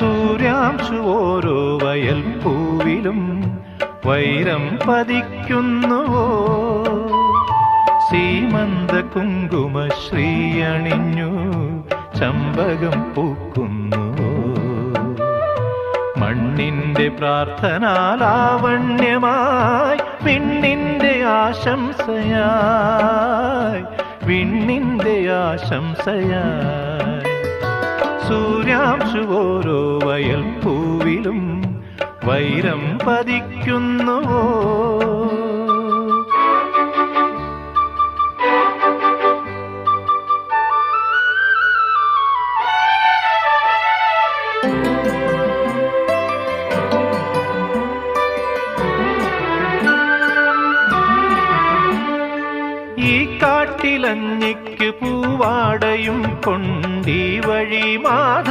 സൂര്യാംശു ഓരോ വയൽപ്പൂവിലും വൈരം പതിക്കുന്നുവോ? സീമന്ത കുങ്കുമശ്രീ അണിഞ്ഞു ചമ്പകം പൂക്കുന്നുവോ? മണ്ണിന്റെ പ്രാർത്ഥനാലാവണ്യമായി വിണ്ണിന്റെ ആശംസയായി, വിണ്ണിന്റെ ആശംസയായി. സൂര്യാംശു ഓരോ വയൽപ്പൂവിലും വൈരം പതിക്കുന്നുവോ?